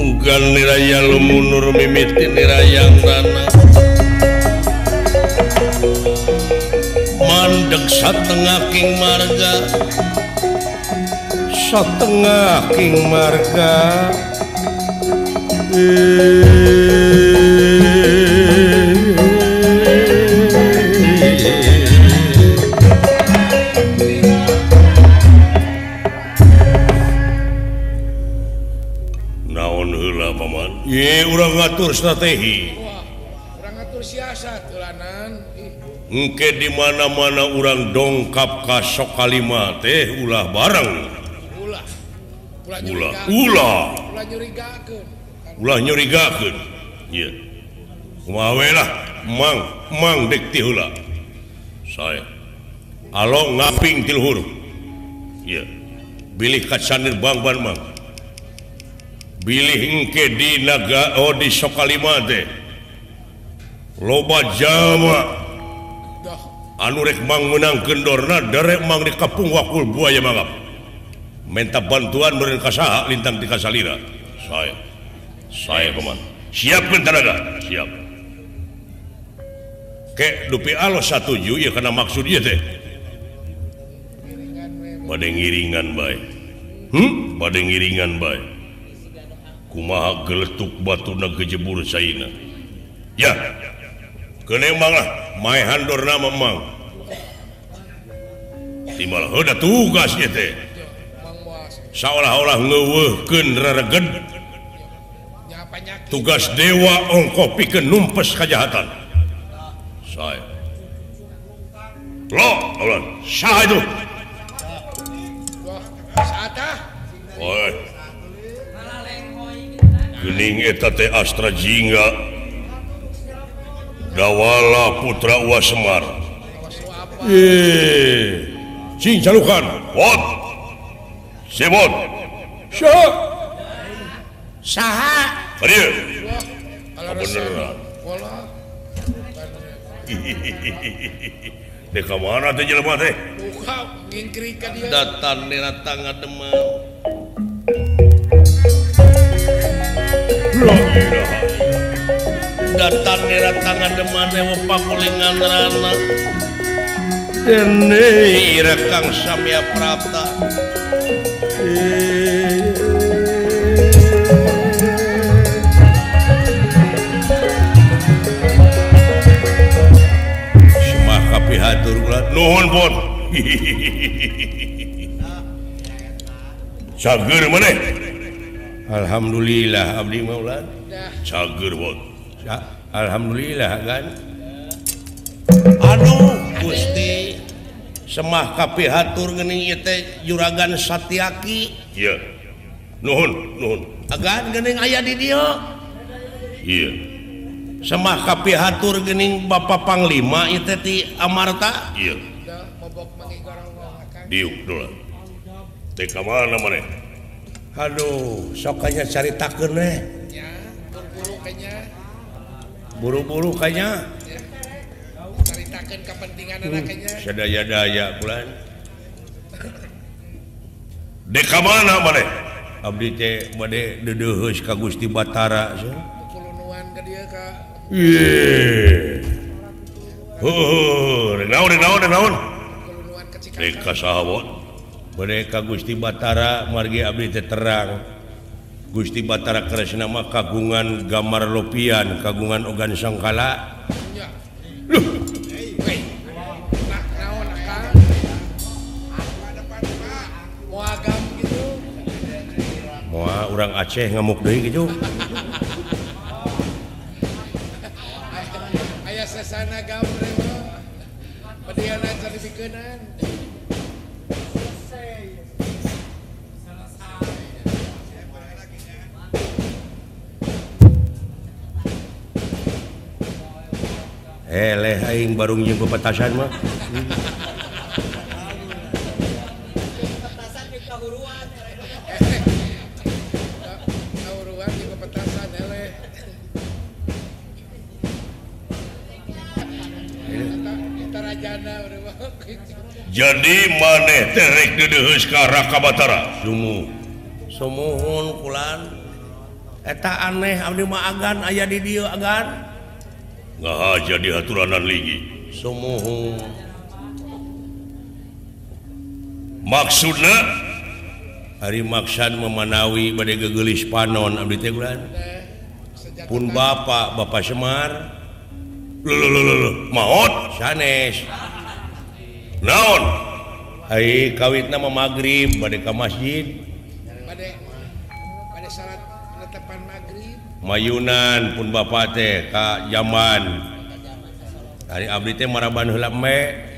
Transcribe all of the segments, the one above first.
unggal niraya lumunur mimiti nirayang dana mandeg satengah king marga naon heula paman ye urang ngatur strategi urang ngatur siasat ulanan engke di mana-mana urang dongkap ka sok kalima teh ulah bareng ulah nyurigakeun ieu kumaha we lah mang dek ti heula sae alo ngaping ti luhur ieu bilih ka sandir bangban mang bilih engke di naga di sok kalima teh loba jama anu rek mang menang kendorna derek mang di kapung wakul buaya mangap minta bantuan meureun ka saha lintang ti kasalira saya paman siapkeun tenaga siap ke dupi alo satuju ieu kana maksud ieu teh bade ngiringan bae kumaha geletuk batuna gejebur saina ya keuneu mang lah mae handorna mang timal heuda tugas ieu teh seolah-olah ngeuweuhkeun rereged tugas dewa ongko pikeun numpes kajahatan saya lo ulan saha itu saatah oi geuning eta teh Astra Jingga Dawala putra Uwa Semar cing calukan what sebut saha Adieu. Beneran. Dek mana teh jelema teh? Duka ngingkri ka dia. Datan dina tangga demam. Datan dina tangga demam teh pakulingan rana. Dene irekang samya prapta. Hatur ulah nuhun pun cager maneh alhamdulillah abdi maulan cager pun alhamdulillah kan aduh Gusti semah kapi hatur geuning ieu teh juragan Satyaki iya nuhun agan geuning aya di dieu iya semah kapi hatur geuning Bapak Panglima ieu teh ti Amarta ieu mobok mangigorong akang diuk dulu teh ka mana maneh aduh sok anya caritakeun we nya buru-buru kanya buru-buru kanya ya caritakeun kapentinganna kanya sadaya-daya bulan dek ka mana maneh abdi teh bade deudeuheus ka Gusti Batara kulunuan ka dieu ka naon kulunuan ka Cikarang dek ka saha bade ka Gusti Batara margi abdi teh terang Gusti Batara Kresna mah kagungan gambar lopian kagungan ogan sangkala nya loh naon akang mau agam gitu moal urang Aceh ngamuk deui gitu aya sasana gamre mah padiana cari bikeunan leh aing barung jeung pepetasan mah petasan di kahuruan kahuruan di petasan eleh kita rajana urang mah jadi maneh teh rek deudeuheus ka Raka Batara sumuhun kulan eta aneh abdi mah agan aya di dieu agan ngahaja di haturanan ligi sumuhu maksudna hari maksan memanawi bade gegelis panon abdi teh ulan pun bapak Semar maot sanes naon ai kawitna mah magrib bade ka masjid bade salat penetapan magrib mayunan pun bapak teh ka zaman hari abdi teh maraban heula me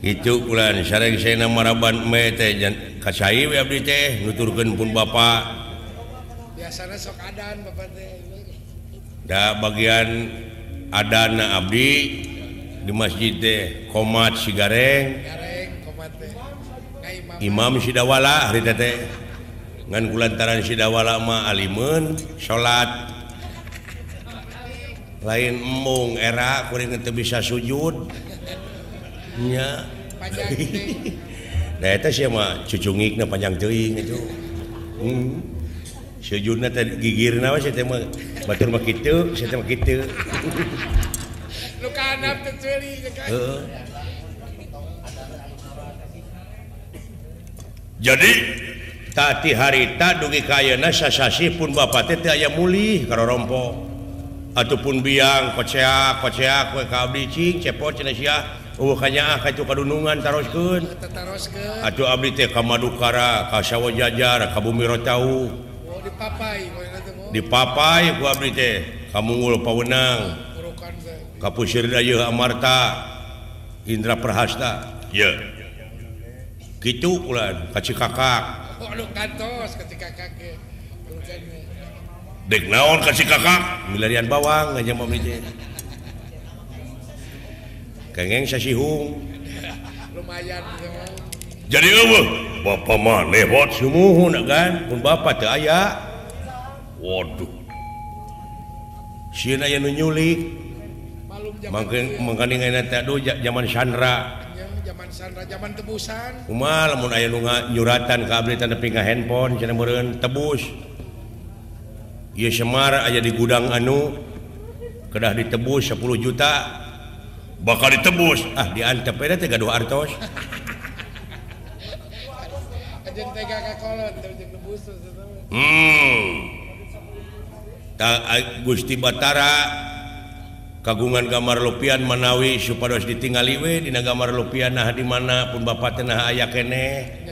itu ulan sareng saena maraban me teh kasai we abdi teh nuturkeun pun bapak biasana sok adan bapak teh da bagian adana abdi di masjid teh komat sigareng komat teh imam sidawala hari teh ngan kulantaran sidawala mah alimeun salat lain embung era kuring teu bisa sujud nya panjang teh da eta sia mah cucungikna panjang teuing itu sujudna teh gigirna we teh mah batur mah kitu sia teh mah kitu lu kanap teh ceuli kan jadi tati harita dugi kayeuna sasasi pun bapak teh teu aya mulih karorompo ataupun biang koceak we ka abdi cing cepot cenah sia kanya ka itu kadunungan taroskeun atuh abdi teh ka Madukara ka Sawajajar ka Bumi Rotau dipapai ku abdi teh ka Munggul Pawenang ka Pusir Dayeuh Amarta Indra Prahasta ya kitu ulan ka Cikakak lu kantos ka Cikakak dek naon ka Cikakak milarian bawang ngajam abdi teh kengeng sasihung lumayan jadi eueuh bapa maneh bot sumuhun kan pun bapa teu aya waduh sieun aya nu nyulik mangkana ngaina teh zaman Sandra zaman tebusan kumaha lamun aya nu nyuratan ka abdi teh nepi ka handphone cenah meureun tebus ieu Semar aya di gudang anu kedah ditebus 10 juta bakal ditebus diantep eta teh gaduh artos ajeun tega ka kolot jeung nebus Gusti Batara kagungan gambar lupian manawi supados ditingali we dina gambar lupian nah di mana pun bapak teh nah aya keneh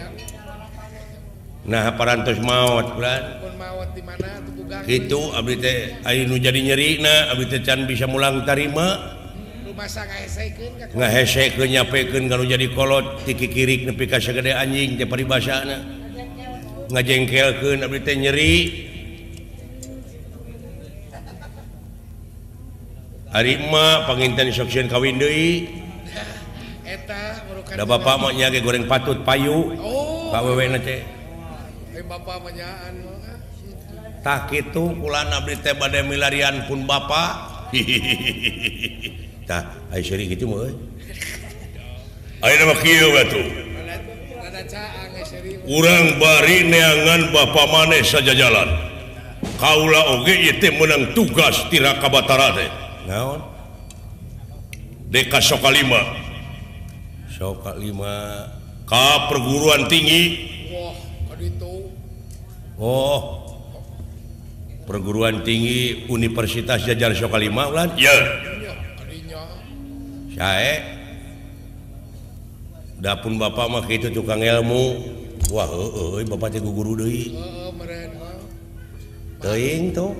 nah parantos maot ulan pun maot di mana teu bugang kitu abdi teh aya nu jadi nyerina abdi teh can bisa mulang tarima masa ngahesekeun nyapekeun kalau jadi kolot ti kikirik nepi ka sagede anjing teh paribasana ngajengkelkeun abdi teh nyeri ari mah panginten sok sieun kawin deui eta murukan da bapak mah nya ge goreng patut payu ka wewena teh bapak mah nyaan tah kitu kulana abdi teh bade milarian pun bapak tah ai seri kitu mah euy ayeuna mah kieu batu urang bari neangan bapa maneh sajajalan kaula oge ieu teh meunang tugas ti Raka Batara teh naon deka Sokalima ka perguruan tinggi perguruan tinggi Universitas Jajar Sokalima ulan ya sae dapun bapak mah kitu tukang ilmu wah heueuy bapak teh guguru deui teuing tuh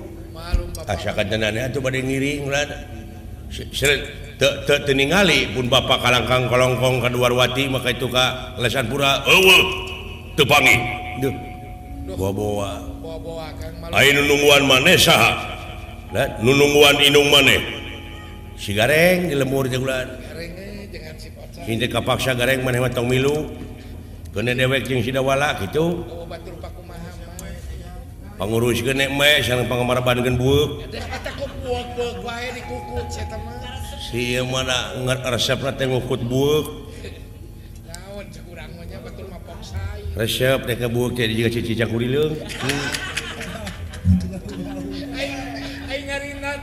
asakan tenane atuh bade ngiring ulah teu ningali pun bapak kalangkang kolongkong ka Duarwati maka itu ka Lesan Pura eueuh teu pangi duh bawa aya nunungguan maneh saha nunungguan inung maneh si gareng di lemur jeung ulan henteu kapaksa gareng maneh mah tong milu keuna dewek jeung sidawala kitu panguruskeun me sareng pangamarabankeun bueuk eta ku bueuk wae dikukut sia teh mah si ieu mah resepna teh ngukut bueuk naon cek urang mah nya resep teh kebuuk teh juga cicicang kurileung aing ngarinat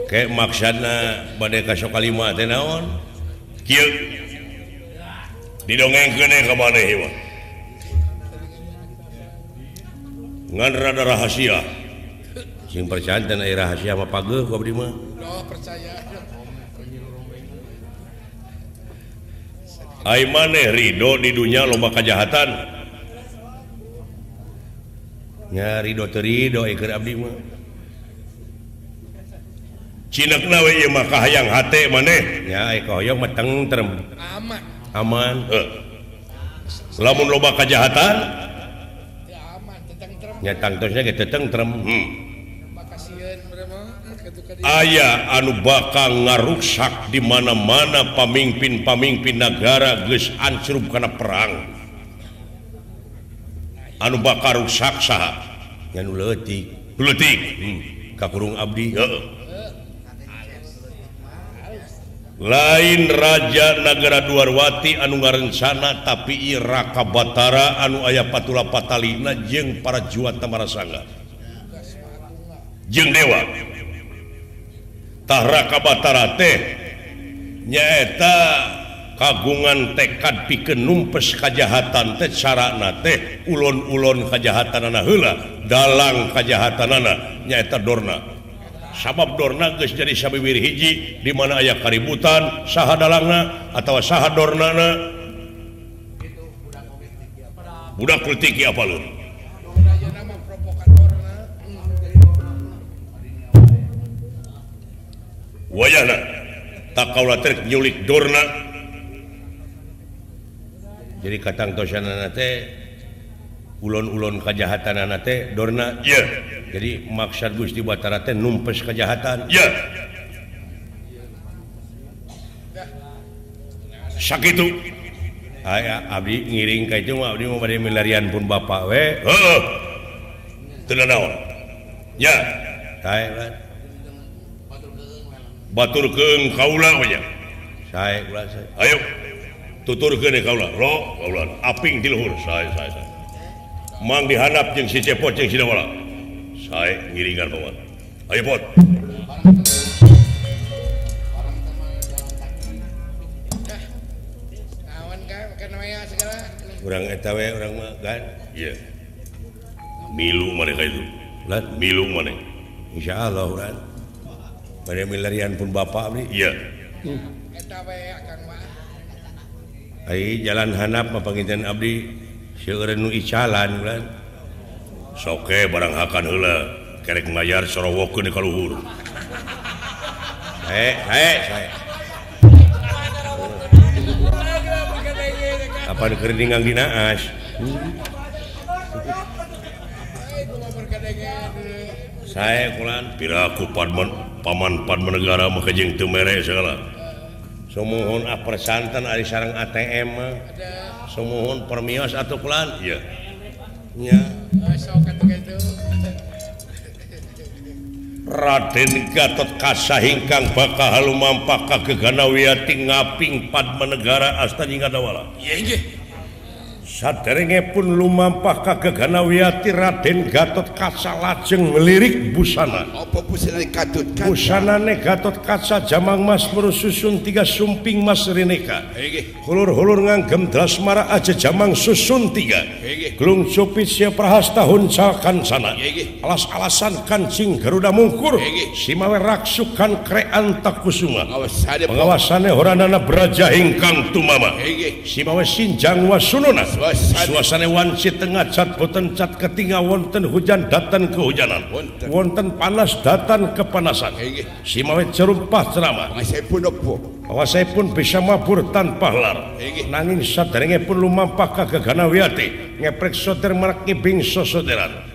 kayak maksudna bade ka sok kalima teh naon kieu didongengkeun ka maneh mah ngan rada rahasia sing percaya teh rahasia mah pageuh ku abdi mah percaya ai maneh ridho di dunia loba kajahatan nya ridho teu ridho keur abdi mah cinekna we ieu mah kahayang hate maneh nya ai kahoyong mah tentrem aman lamun loba kajahatan teu aman teu tentrem nya tangtosnya ge teu tentrem makasieun mah aya anu bakal ngaruksak di mana-mana pamimpin-pamimpin negara geus ancrup kana perang anu bakal rusak saha nya nu leutik kakurung abdi lain raja negara Duarwati anu ngarencana tapi ieu Raka Batara anu aya patula patalina jeung para juwata marasanga jeung dewa tah Raka Batara teh nyaeta kagungan tekad pikeun numpes kajahatan teh carana teh ulon-ulon kajahatanana heula dalang kajahatanana nyaeta Dorna sabab Dorna geus jadi sabibir hiji di mana aya kaributan saha dalangna atawa saha Dornana budak politik ya apalun wayahna tak kaula teh nyulik Dorna jadi katangtosanana teh ulon-ulon kajahatanana teh Dorna iya jadi maksud Gusti Batara teh numpes kajahatan iya sakitu aya abdi ngiring ka itu mah abdi mah bade milarian pun bapak we heeh teu naon nya sae baturkeun kaula we nya sae ulah sae ayo tuturkeun kaula ro kaula aping di luhur sae mang dihandap jeung si cepot jeung si dawala sae ngiringan bawa ayo pot naon ka makan waya segala urang eta we urang mah kan ieu milu maneh ka itu lah milu maneh insyaallah urang bade milarian pun bapak abdi iya eta we akang mah ai jalan handap mah panginten abdi seueur nu icalan bulan soke barang hakan heula kerek mayar sorowokeun ka luhur sae kapan keur ningang di naas sae kulan piraku paman negara mah kajeng teu mere segala sumuhun apersanten ari sareng ATM mah sumuhun permios atuh kulan iya nya sok atuh kitu Raden Gatot Kaca hingkang bakal lumampah ka Geganawiati ngaping Padma Negara asta Jingadawala iya nggih saderengipun lumampah ka Geganawiati Raden Gatot Kaca lajeng ngelirik busana apa busana Gatot Kaca busanane Gatot Kaca jamang mas merususun 3 sumping mas rineka hulur-hulur nganggem drasmara aja jamang susun 3 gelung cupit sia prahasta huncakan sana alas-alasan kancing Garuda mungkur simawe raksukan krean takusuma pengawasane horanana braja hingkang tumama simawe sinjang wasununa suasana wanci tengah cat boten cat ketingga wonten hujan datan kehujanan wonten panas datan kepanasan simawe cerumpah ceramah awasaipun bisa mabur tanpa lar nanging saderengipun lumampah ka Geganawiati ngeprek soter marak ngibing sosoderan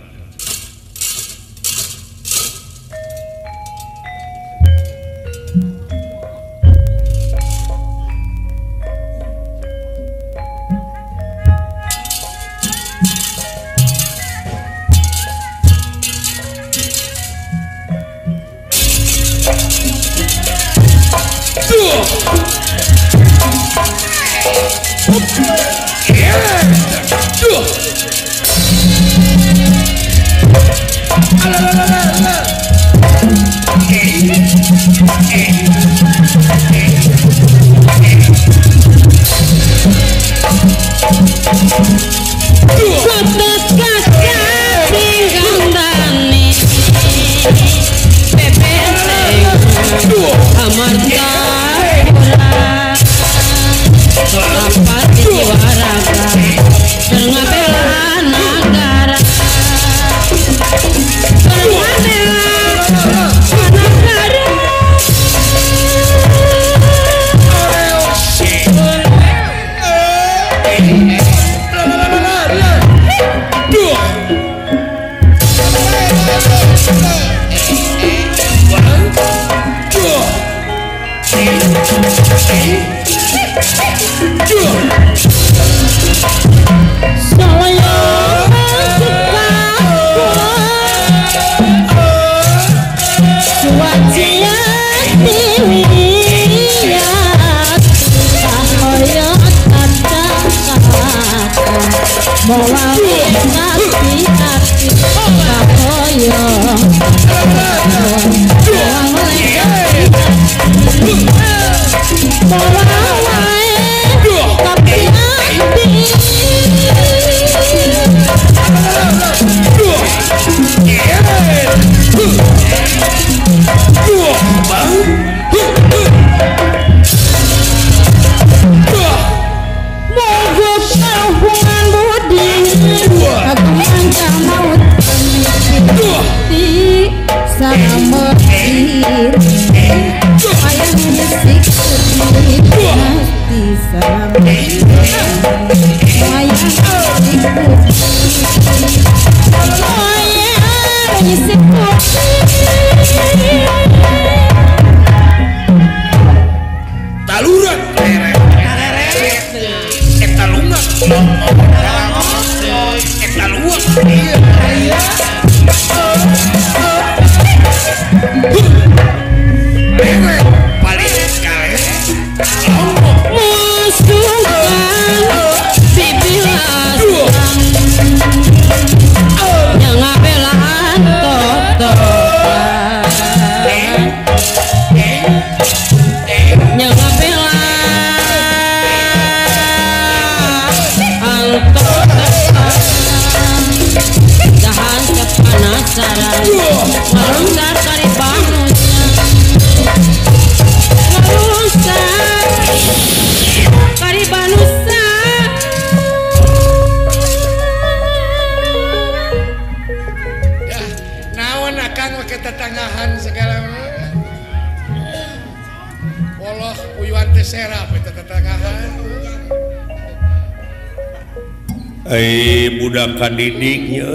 Budak kadidiknya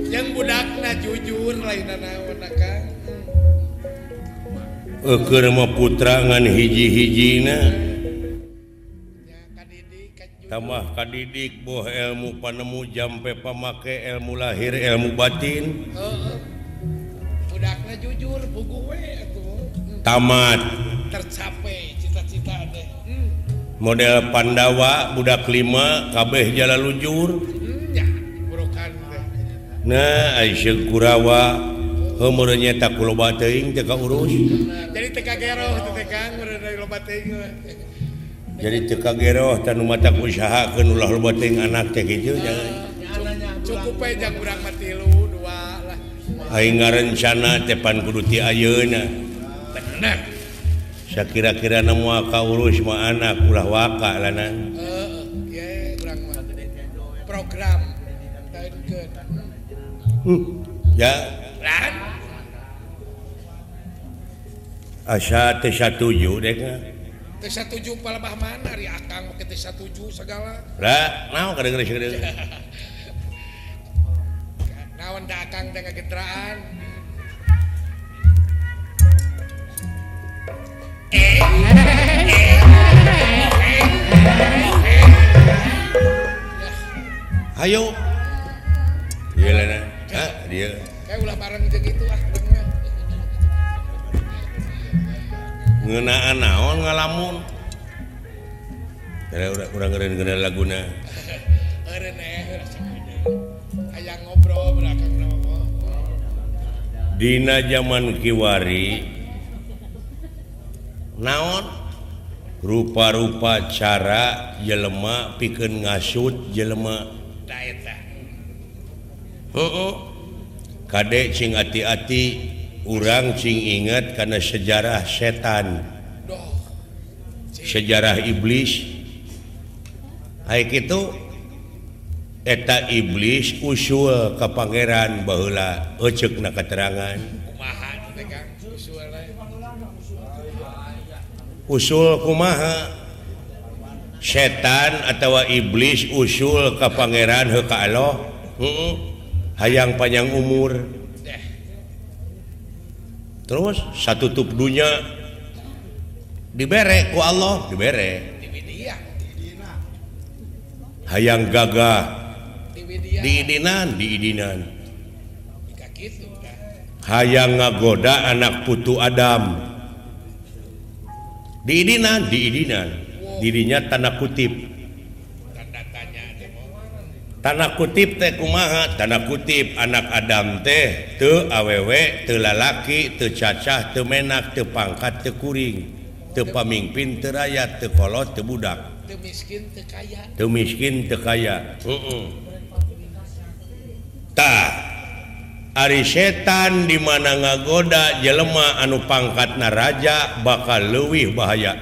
yang budakna jujur lain naon Kang keur mah putra ngan hiji-hijina tambah kadidik boh ilmu panemu jampe pamake ilmu lahir ilmu batin budakna jujur puguh we atuh tamat tercapai cita-cita deh model Pandawa budak 5 kabeh jala lujur ya burukan deh nah Aisyah Kurawa umur nyeta kuloba teuing teu kaurus jadi teu kageroh teh Kang urang dari loba teuing jadi teu kageroh tanu matak usahakeun ulah loba teuing anak teh kitu cukup we jang urang mah 3 2 lah aing ngarencana tepan kudu ti ayeuna bener sakira-kira nemu kaurus mah anak ulah waka lanan ye urang mah program taenkeun ya lan asa teu satuju dek teu satuju palebah mana ari akang make teu satuju segala lah naon kadang-kadang segede naon da akang teh ngagetraan ayo iya lah dia kayak ulah bareng jeung itu ngeunaan naon ngalamun urang ngeureun laguna eureun aya ngobrol berakang dina zaman kiwari naon rupa-rupa cara jelema pikeun ngasut jelema da eta kade cing ati-ati urang cing inget karena sejarah setan sejarah iblis hai kitu eta iblis usul ka pangeran baheula eceukna keterangan kumaha teh Kang usul kumaha setan atau iblis usul ka pangeran heuh ka Allah hayang panjang umur terus satutup dunya dibere ku Allah dibere di Widya hayang gagah di Widya diidinan jika gitu kan hayang ngagoda anak putu Adam diidinan dirinya tanda kutip tanda tanya tanda kutip teh kumaha tanda kutip anak Adam teh teu awewe teu lalaki teu cacah teu menak teu pangkat teu kuring teu pamimpin teu rakyat teu kolot teu budak teu miskin teu kaya teu miskin teu kaya tah ari setan di mana ngagoda jelema anu pangkatna raja bakal leuwih bahaya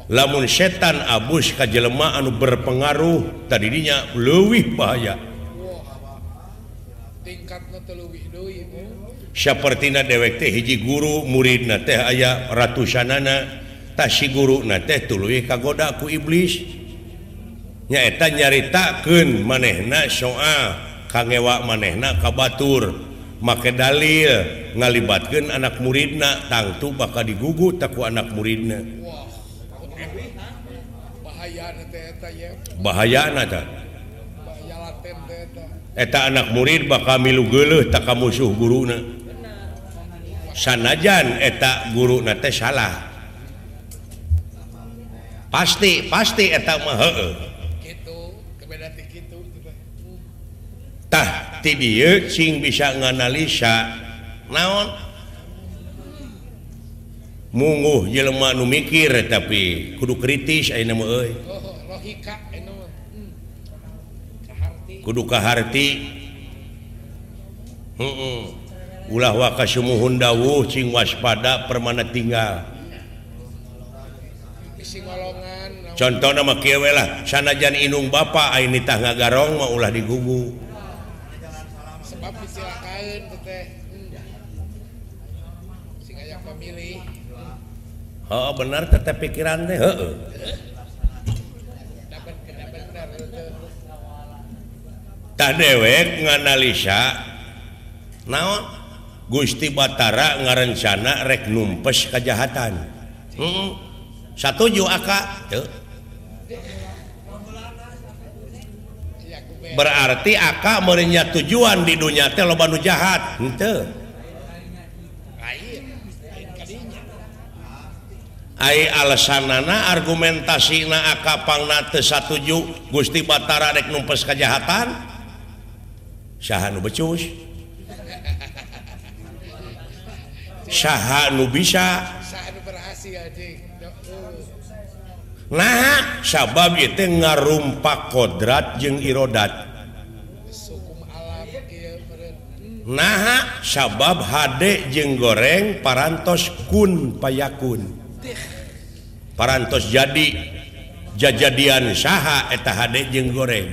lamun setan abus ka jelema anu berpengaruh tadinya leuwih bahaya tingkatna teu leuwih deui sapertina dewek teh hiji guru muridna teh aya ratusanana tah si guruna teh tuluy kagoda ku iblis nyaeta nyaritakeun manehna soal kangewa manehna ka batur make dalil ngalibatkeun anak muridna tangtu bakal digugu tak ku anak muridna bahayana teh eta ya bahayana tah bahaya laten teh eta anak murid bakal milu geuleuh tak ka musuh guruna sanajan eta guruna teh salah pasti eta mah heueuh gitu kebeda ti kitu tah ti dieu cing bisa nganalisa naon munguh jelema nu mikir tapi kudu kritis ayeuna mah euy logika anu kudu kaharti ulah wa kasumuhun dawuh cing waspada permana tinggal isi ngolongan contohna mah kieu we lah sanajan inung bapa ayeuna tah ngagarong mah ulah digugu sebab disilakaeun teh sing aya pamilih heeh bener teh pikiran teh heeh bener tah dewek nganalisa naon Gusti Batara ngarencana rek numpes kajahatan satuju aka teu berarti aka merenya tujuan di dunia teh loba nu jahat henteu ai alasanana argumentasina aka pangna teu satuju Gusti Batara rek numpes kajahatan saha nu becus saha nu bisa saha nu berhasil aja nah sabab ieu teh ngarumpak kodrat jeung irodat hukum alam kieu meureun nah sabab hade jeung goreng parantos kun payakun parantos jadi jajadian saha eta hade jeung goreng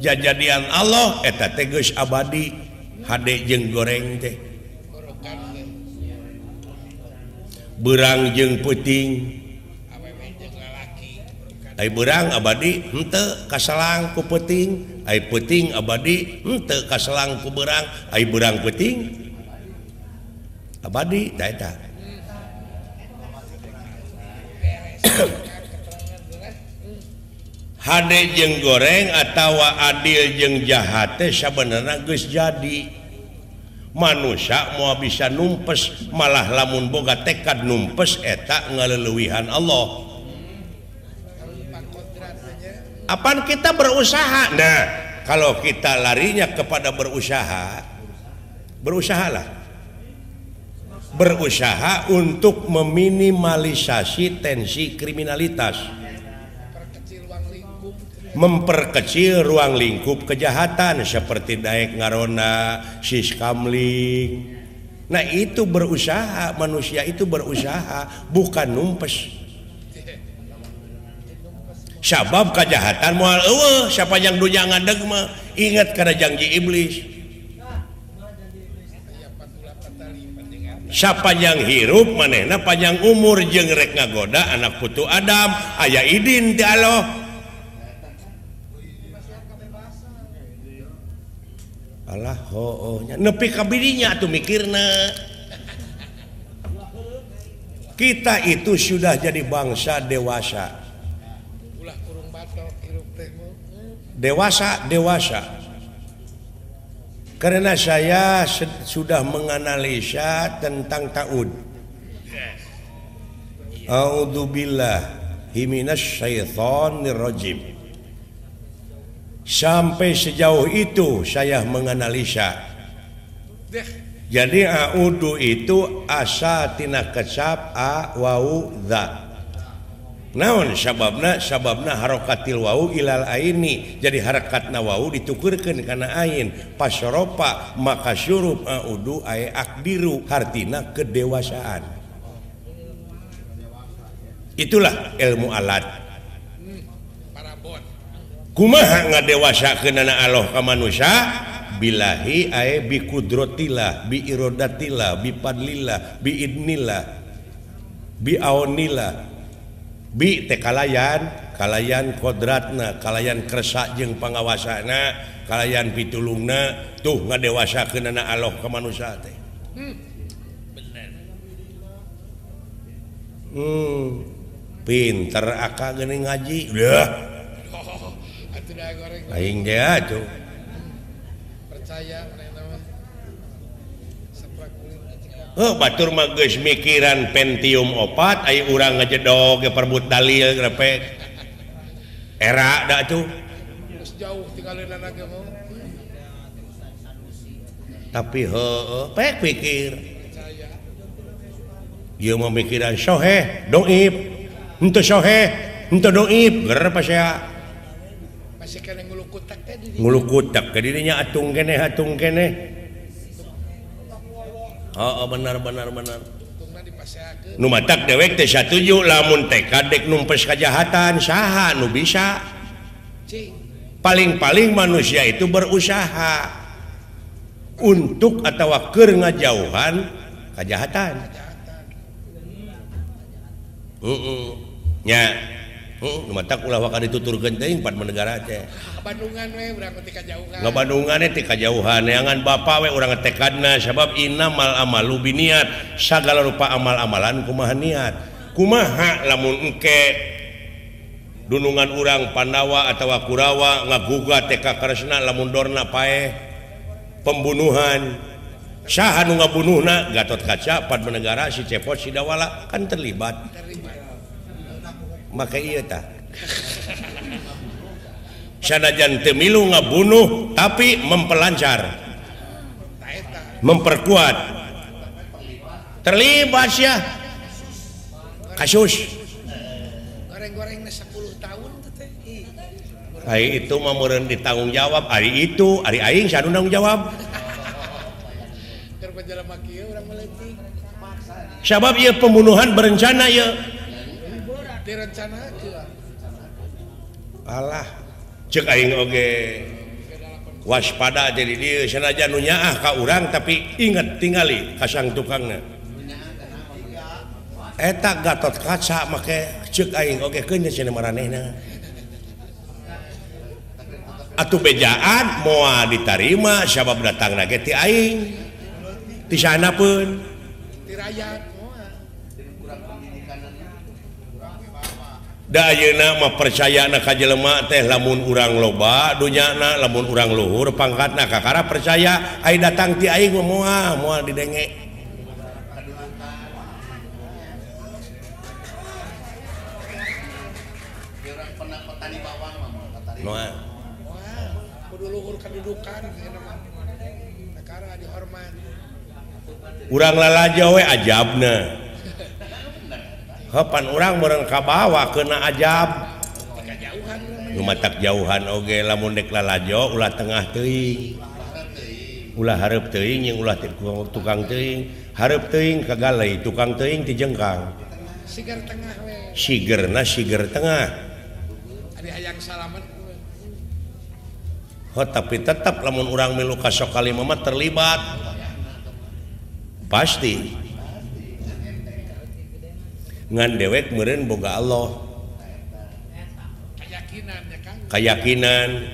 jajadian Allah eta teh geus abadi hade jeung goreng teh berang jeung peuting ai berang abadi henteu kaselang ku peuting ai peuting abadi henteu kaselang ku berang ai berang peuting abadi tah eta hade jeung goreng atawa adil jeung jahat teh sabenerna geus jadi manusia mau bisa numpes malah lamun boga tekad numpes eta ngaleuweuhan Allah apaan kita berusaha nah kalau kita larinya kepada berusahalah berusaha untuk meminimalisasi tensi kriminalitas memperkecil ruang lingkup kejahatan seperti daek ngarona sis kamling nah itu berusaha manusia itu berusaha bukan numpes sabab kejahatan moal eueuh siapa yang dunya ngadeg mah ingat kana janji iblis siapa yang hirup manehna panjang umur jeung rek ngagoda anak putu Adam aya idin ti Allah alah hoohnya nepi ka birinya atuh mikirna kita itu sudah jadi bangsa dewasa. Ulah kurung batok hirup teh mah. Dewasa. Karena saya sudah menganalisa tentang ta'ud. A'udzubillahi minasyaitonir rajim. Sampai sejauh itu saya menganalisa. Jadi a'udu itu asa tina kecap a wau dza. Naon sababna harokatil wau ilal aini. Jadi harakatna wau ditukurkeun kana ain. Pasropa maka syurub a'udu ay akbiru artina kedewasaan. Itulah ilmu alat. Kumaha ngadewasakeun Allah ka manusia? Bilahi ay bi kudratillah, bi iradatillah, bi fadlillah, bi idnillah, bi aunillah, bi teh kalayan kodratna, kalayan kersa jeung pangawasana, kalayan pitulungna, tuh ngadewasakeun Allah ka manusia teh. Bener. Pinter aka geuning ngaji. Udah. Atuh da goreng. Aing ge atuh. Percaya mana mah. Saprak kulit. Batur mah geus mikiran Pentium 4 aya urang ngajedog ge perbut dalil grepek. Era da tuh. Geus jauh tinggalin anak ge mah. Tapi heueuh pek pikir. Percaya. Ieu mah mikiran soheh, doib. Henteu soheh, henteu doib, ger pasea. Masih kena ngulukutak teh di. Ngulukutak ke dirinya atung keneh. Benar. Tungna dipaseakeun. Nu matak dewek teh satuju lamun teh kadek numpes kajahatan saha nu bisa. Paling-paling manusia itu berusaha untuk atau keur ngajauhan kajahatan. Nya matak ulah waka dituturkeun teh 4 negara teh. Bandungan we urang teh kajauhan. Ngabandungan teh kajauhan neangan bapa we urang tekadna sabab innamal amalu biniat sagala rupa amal-amalan kumaha niat. Kumaha lamun engke dunungan urang Pandawa atawa Kurawa ngagugat teh ka Kresna lamun dorna paeh pembunuhan. Saha nu ngabunuhna Gatot Kaca 4 negara si Cepot si Dawala kan terlibat. Maka iya tah sanajan teu milu ngabunuh tapi memperlancar memperkuat terlibat ya kasus goreng-goreng 10 tahun teh. Ari itu mah meureun ditanggung jawab ari itu ari aing sanu tanggung jawab Keur penjelema kieu urang meleutik. sabab ieu pembunuhan berencana ieu Direncanakeun. alah cek aing oge waspada jadi dia sanajan nu nyaah ka urang tapi inget tingali kasang tukangna eta Gatot Kaca make cek aing oge keun cenah maranehna atuh bejaan moal ditarima sabab datangna ge ti aing ti sanapeun Ti rakyat. da ayeuna mah percayana ka jelema teh lamun urang loba dunyana lamun urang luhur pangkatna kakara percaya ai datang ti aing moal didenge moal Kudu luhur kedudukan negara dihormat. urang lalajo we ajabna Hapan urang meureun kabawa kena ajab. Nu matak jauhan oge lamun dek lalajo ulah tengah teuing. Ulah hareup teuing yang ulah tukang teuing, hareup teuing kagalai tukang teuing ti jengkang. Siger tengah we. Sigerna siger tengah. Ari hayang salamet. Tapi tetap lamun urang milu ka sok kalima mah terlibat. Pasti. Ngan dewek meureun boga Allah keyakinan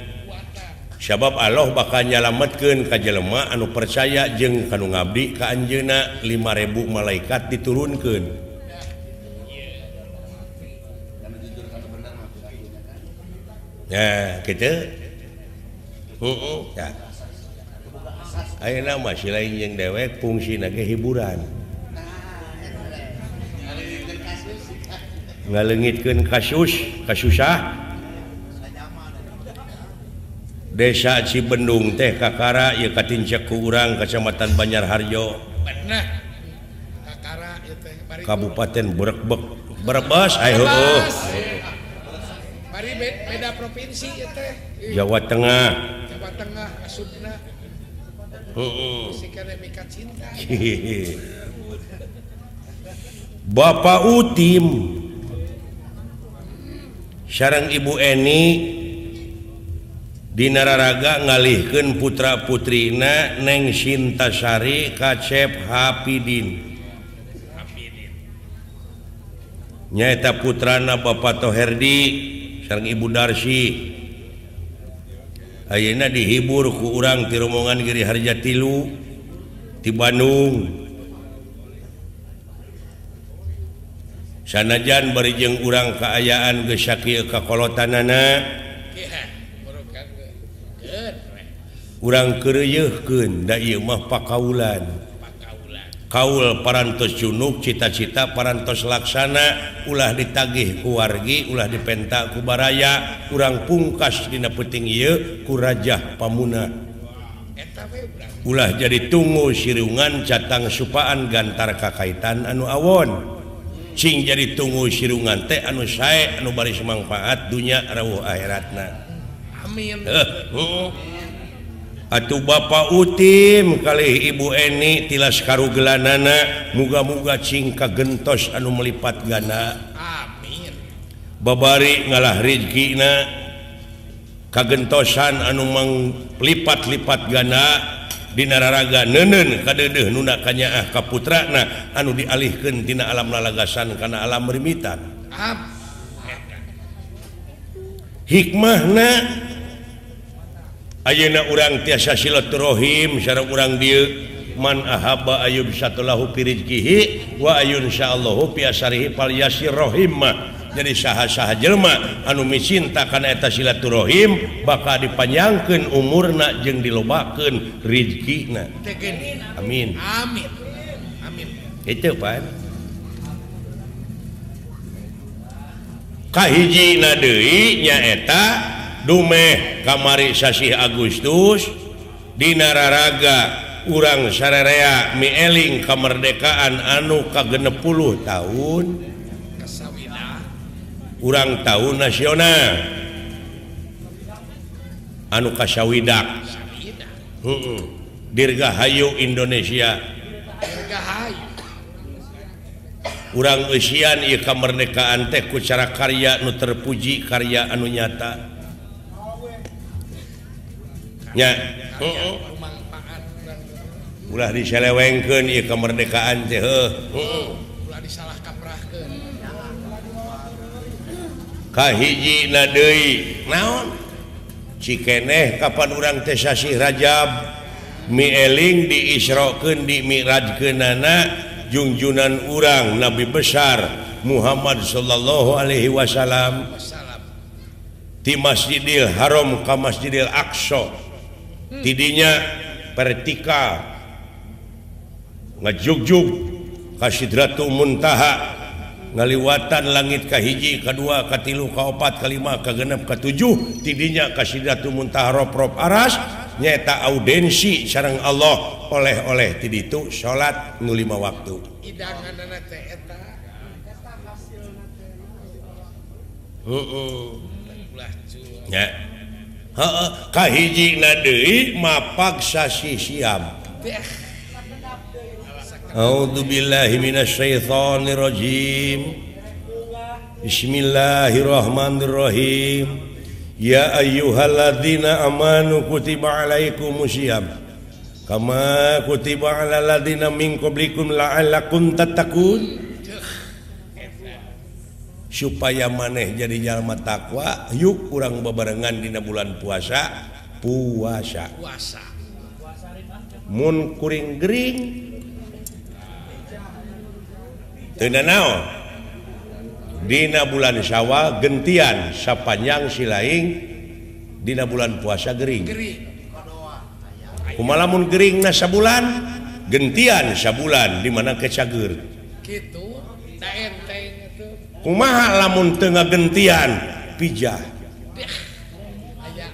sabab Allah bakal nyalametkeun ka jelema anu percaya jeung kanu ngabdi ka anjeunna 5.000 malaikat diturunkeun Ya gitu. Ya. Ayeuna masih lain yang dewek fungsina ge hiburan. Ngaleungitkeun kasusah. Desa Cibendung teh kakara ieu katincek ku urang Kecamatan Banjarharjo. Bener. Kakara ieu teh Kabupaten Brebes heueuh. Bari beda provinsi ieu teh. Jawa Tengah asupna. Sikana mika cinta. Bapak Utim sareng Ibu Eni di Nararaga ngalihkeun putra-putrina Neng Sintasari Kacep Hapidin. Nyaeta putrana Bapak Toherdi sareng Ibu Darsi. Ayeuna dihibur ku urang ti rombongan Giri Harja Tilu ti Bandung. Sanajan bari jeung urang kaayaan geus sakieu kakolotanana. Urang keureuyeukkeun da ieu mah pakaulan. Kaul parantos junuk cita-cita parantos laksana ulah ditagih ku wargi ulah dipenta ku baraya urang pungkas dina peuting ieu ku Rajah Pamuna. Ulah jadi tunggu sirungan catang supaan gantar kakaitan anu awon. Cing jadi tunggu sirungan teh anu sae anu bari mangfaat dunya rawuh akhiratna. Amin. Atuh Bapak Utim kalih Ibu Eni tilas karugelanana muga-muga cing kagentos anu melipat ganda. Amin. Babari ngalah rezekina kagentosan anu manglipat-lipat ganda di Nararaga neuneun kadeudeuh nuna kanyaah ka putrana anu dialihkeun tina alam lalagasan kana alam rimitan. Hikmahna ayeuna urang tiasa silaturahim sareng urang dieu man ahabba ayub satulahu fi rizqihi wa ayun insyaallahu fi asarihi fal yasir rahim. Jadi saha-saha jelema anu micinta kana eta silaturahim bakal dipanjangkeun umurna jeung dilobakeun rezekina. Amin. Amin. Amin. Itu pan. Kahijina deui nyaeta dumeh kamari sasih Agustus di Nararaga urang sarerea mieling kamerdekaan anu ka-60 tahun urang tahun nasional anu kasawidak Dirgahayu Indonesia urang eusian ieu kamerdekaan teh ku cara karya nu terpuji karya anu nyata nya ulah diselewengkeun ieu kamerdekaan teh ulah disalah kaprahkeun kahijina deui naon cikeneh kapan urang teh sasih Rajab mieling diisrokeun di mi'rajkeunana junjunan urang Nabi besar Muhammad sallallahu alaihi wasallam di Masjidil Haram ka Masjidil Aqsa tidinya vertikal ngajugjug ka Sidratul Muntaha ngaliwatan langit kahiji kadua katilu kaopat kalima kagenep katujuh tidinya ka Sidratul Muntaha rob aras nyaeta audensi sareng Allah oleh-oleh ti ditu salat nu 5 waktu idanganna teh eta nya heeh kahijina deui mapag sasi Siam. A'udzubillahi minasyaitonir rajim. Bismillahirrahmanirrahim. Ya ayyuhalladzina amanu kutiba alaikumusiyam kama kutiba alal ladzina min qablikum la'allakum tattaqun. Supaya maneh jadi jalma takwa yuk urang babarengan dina bulan puasa mun kuring gering teu naon dina bulan Syawal gentian sapanjang silaing dina bulan puasa gering kumaha lamun geringna sabulan gentian sabulan di mana ke cager gitu da enteng itu kumaha lamun teu ngagentian pijah aya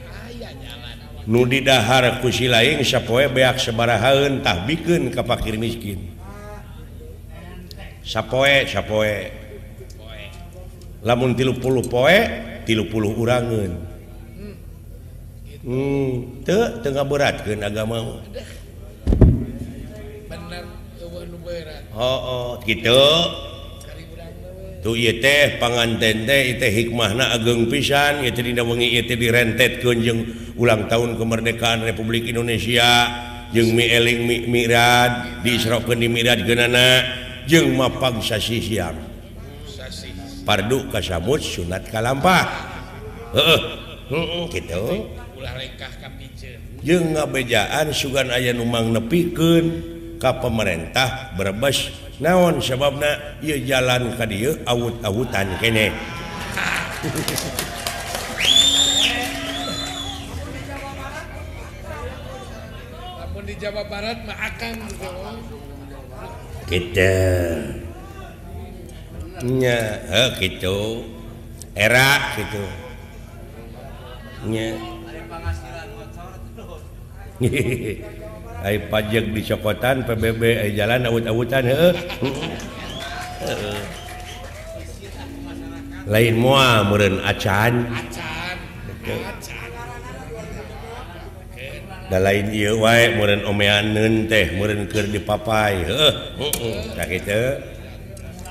jalan nu di dahar ku si laing sapoe beak sabarahaeun tah bikeun ka fakir miskin sapoe lamun 30 poe 30 urangeun teu ngaberatkeun agama bener eueuh nu berat kitu tuh ieu teh panganten teh teh hikmahna ageng pisan ieu teh dina wengi ieu teh direntetkeun jeung ulang tahun kemerdekaan Republik Indonesia jeung mieling mirad diisrokeun di mirad geunana jeung mapag sasi siang pardu kasamut sunat kalampah gitu ulah rengkah ka piceun jeung ngabejaan sugan aya nu mang nepikeun ka pemerintah Brebes naon sababna ieu jalan ka dieu awut-awutan keneh lamun di Jawa Barat mah akan kita nya gitu era gitu nya ai pajak di cokotan PBB ai jalan awut-awutan lain moal meureun acan da lain ieu wae meureun omeaneun teh meureun keur dipapai tah kitu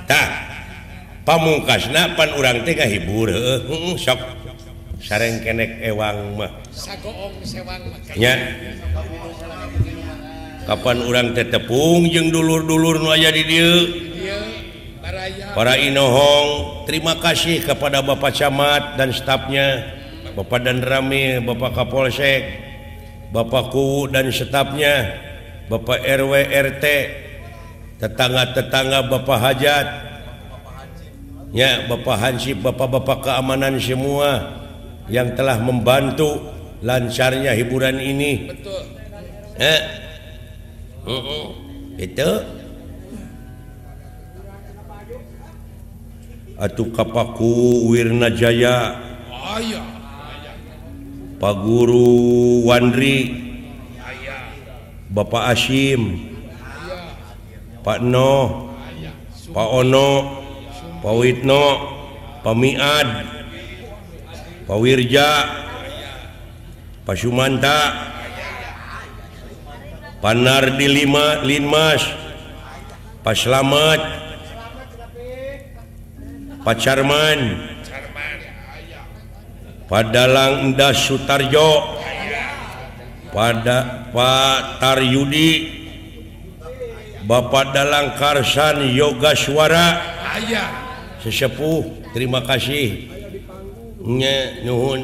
tah pamungkasna pan urang teh ngahibur sok sareng kenek ewang mah sagoong sewang mah nya kapan urang teh tepung jeung dulur-dulur nu aya di dieu para inohong terima kasih kepada Bapak Camat dan stafnya Bapak Dan Rami Bapak Kapolsek Bapak Kuwu dan stafnya Bapak RW RT tetangga-tetangga Bapak Hajat ya Bapak Hansip Bapak-bapak keamanan semua yang telah membantu lancarnya hiburan ini betul itu atuh kapaku Wirna Jaya Pak Guru Wandri Bapak Asyim Pak Noh Pak Ono Pak Witno Pak Miad Pak Wirja Pak Sumanta Pak Nardi Linmas Pak Slamet Pak Charman Pak Dalang Endas Sutarjo Pak Taryudi Bapak Dalang Karsan Yoga Suara sesepuh terima kasih nuhun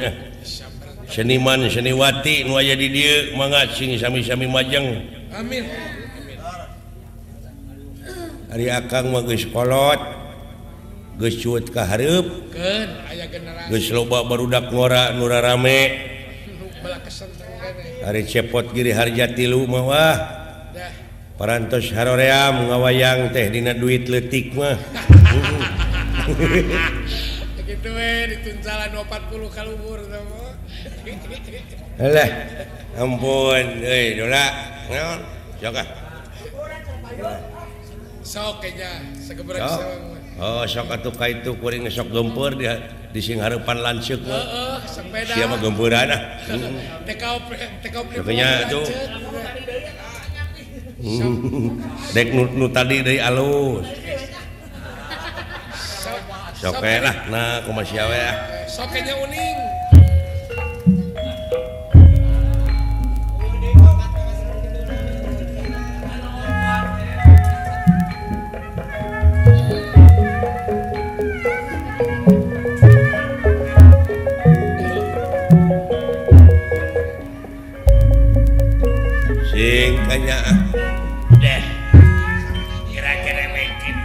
seniman seniwati nu aya di dieu mangga sing sami-sami majeng amin ari akang mah geus kolot geus cuet ka hareup keun aya generasi geus loba barudak ngora nu rarame bala kesenteng keneh ari cepot giri harja 3 mah wah parantos haroream ngawayang teh dina duit leutik mah begitu dituncalan 40 kalubur sama alah ampun euy dola naon sok sok nya sagebrek sewang sok atuh ka itu kuring sok gempeur di sing hareupan lanceuk mah sepeda sia mah gempeurana tekau nya tuh dek nu tadi deui alus sok lah nah kumaha sia we sok nya uning sing kanya deh kira-kira mungkin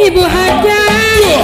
Ibu Hajar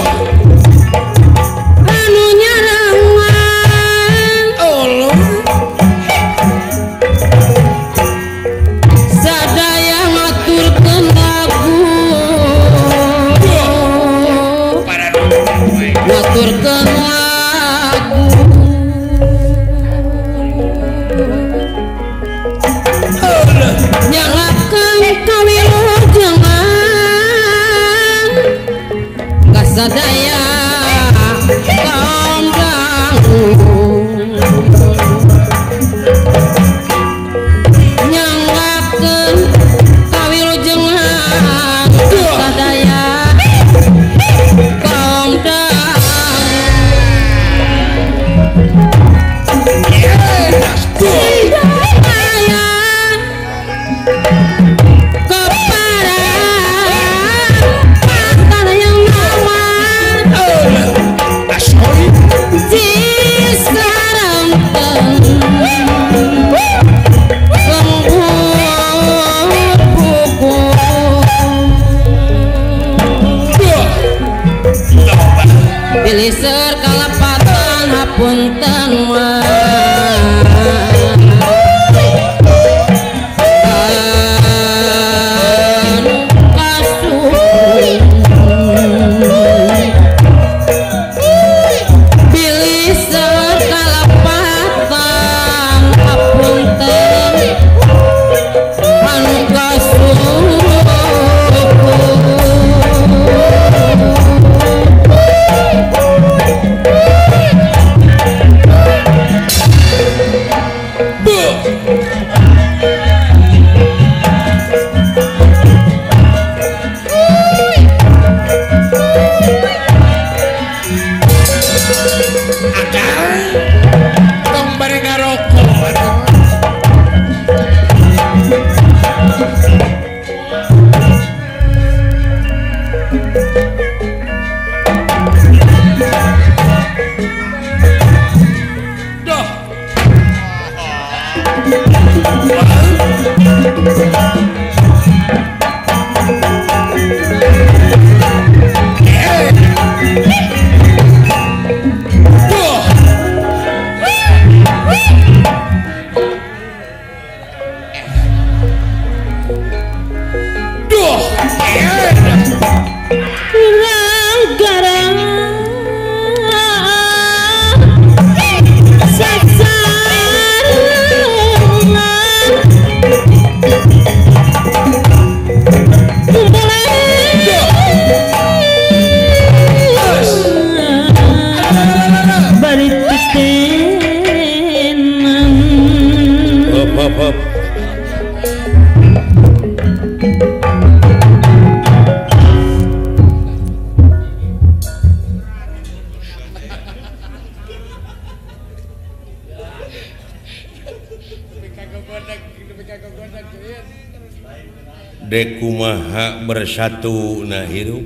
dekumaha bersatu na hirup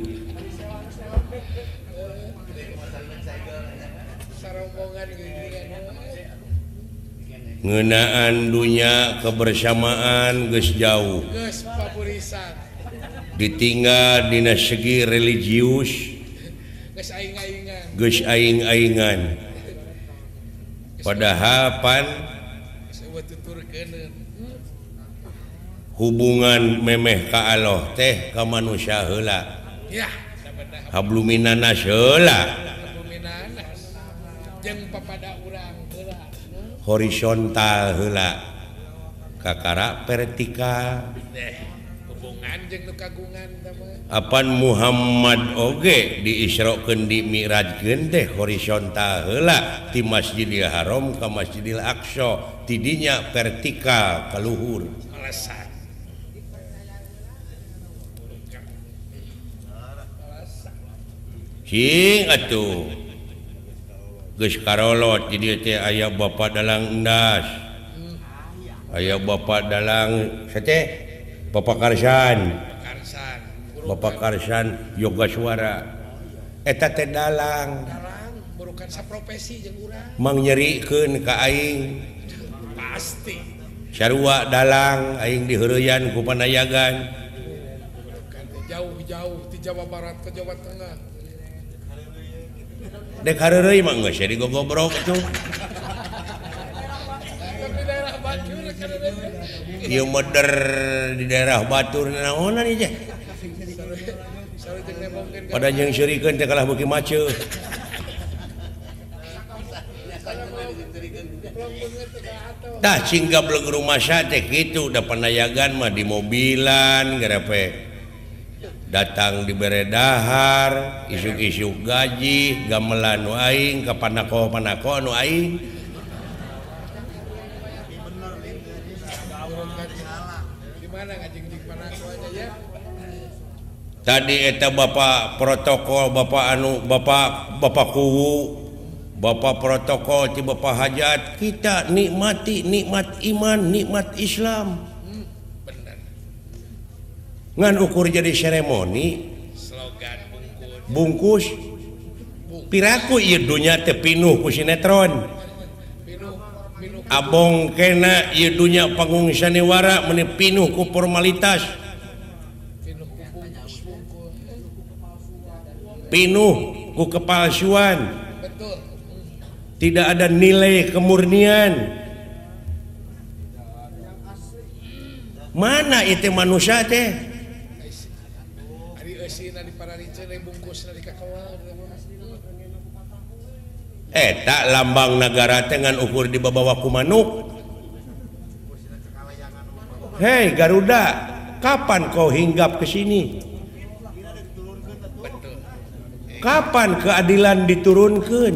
ngeunaan dunya kebersamaan geus jauh geus papurisan ditinggal dina segi religius geus aing-aingan padahal pan hubungan memeh ka Allah teh ka manusia heula ya habluminanas heula jeung papada urang heula horizontal heula kakara vertikal hubungan jeung nu kagungan apan Muhammad oge diisrokeun di mi'rajkeun teh horizontal heula ti Masjidil Haram ka Masjidil Aqsa tidinya vertikal ka luhur alasan cing atuh geus karolot di dieu teh aya bapa dalang endas aya bapa dalang sateh Bapak Karsan yoga suara eta teh dalang bukan saprofesi jeung urang mang nyerikeun ka aing pasti sarua dalang aing diheureyan ku panayagan jauh-jauh di Jawa Barat ke Jawa Tengah dek hareureuy mah geus jadi gogobrok atuh ieu meuder di daerah Batur naonan ieu pada jeung sirikeun teh kalah beuki maceu tah cingga bleung rumah teh kitu da panayagan mah di mobilan gerepe datang dibere dahar isuk-isuk gaji gamelan nu aing ka panako nu aing gimana ngajing panako aja ya tadi eta bapak protokol bapak kuwu bapak protokol ti bapak hajat kita nikmat iman nikmat Islam ngan ukur jadi seremoni slogan bungkus piraku ieu dunya teh pinuh ku sinetron abong kena ieu dunya panggung sanewara meni pinuh ku formalitas pinuh ku kepalsuan betul tidak ada nilai kemurnian mana itu manusia teh tak lambang negara dengan ukur di bawah ku manuk. Hei Garuda, kapan kau hinggap ke sini? Kapan keadilan diturunkan?